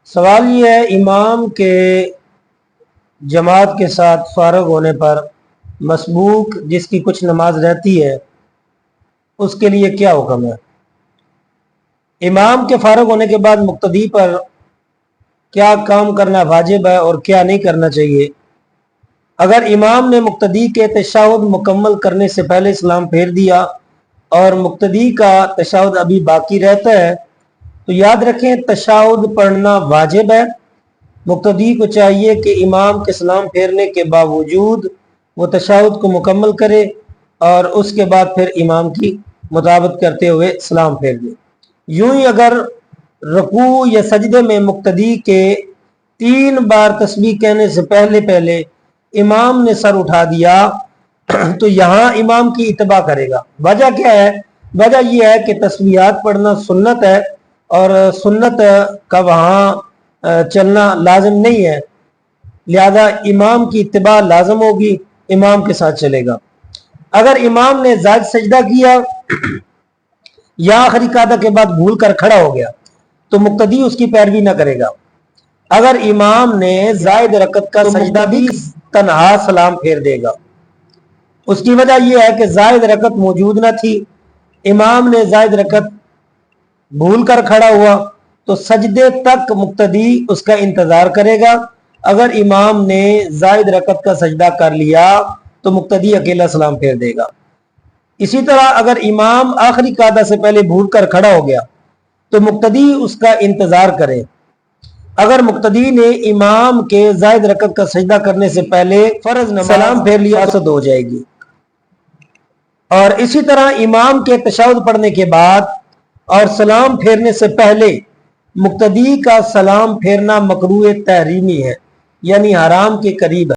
سوال یہ ہے امام کے جماعت کے ساتھ فارغ ہونے پر مسبوق جس کی کچھ نماز رہتی ہے اس کے لیے کیا حکم ہے؟ امام کے فارغ ہونے کے بعد مقتدی پر کیا کام کرنا واجب ہے اور کیا نہیں کرنا چاہیے؟ اگر امام نے مقتدی کے تشہد مکمل کرنے سے پہلے سلام پھیر دیا اور مقتدی کا تشہد ابھی باقی رہتا ہے تو یاد رکھیں تشہد پڑھنا واجب ہے۔ مقتدی کو چاہیے کہ امام کے سلام پھیرنے کے باوجود وہ تشہد کو مکمل کرے اور اس کے بعد پھر امام کی مطابقت کرتے ہوئے سلام پھیر دے۔ یوں ہی اگر رکوع یا سجدے میں مقتدی کے 3 بار تسبیح کہنے سے پہلے امام نے سر اٹھا دیا تو یہاں امام کی اتباع کرے گا۔ وجہ کیا ہے؟ وجہ یہ ہے کہ تسبیحات پڑھنا سنت ہے اور سنت کا وہاں چلنا لازم نہیں ہے، لہذا امام کی اتباع لازم ہوگی، امام کے ساتھ چلے گا۔ اگر امام نے زائد سجدہ کیا یا آخری قعدہ کے بعد بھول کر کھڑا ہو گیا تو مقتدی اس کی پیروی نہ کرے گا۔ اگر امام نے زائد رکعت کا سجدہ بھی تنہا سلام پھیر دے گا۔ اس کی وجہ یہ ہے کہ زائد رکعت موجود نہ تھی، امام نے زائد رکعت بھول کر کھڑا ہوا تو سجدے تک مقتدی اس کا انتظار کرے گا۔ اگر امام نے زائد رکعت کا سجدہ کر لیا تو مقتدی اکیلا سلام پھیر دے گا۔ اسی طرح اگر امام آخری قعدہ سے پہلے بھول کر کھڑا ہو گیا تو مقتدی اس کا انتظار کرے۔ اگر مقتدی نے امام کے زائد رکعت کا سجدہ کرنے سے پہلے فرض نماز سلام پھیر لیا تو ہو جائے گی۔ اور اسی طرح امام کے تشہد پڑھنے کے بعد اور سلام پھیرنے سے پہلے مقتدی کا سلام پھیرنا مکروہ تحریمی ہے، یعنی حرام کے قریب ہے۔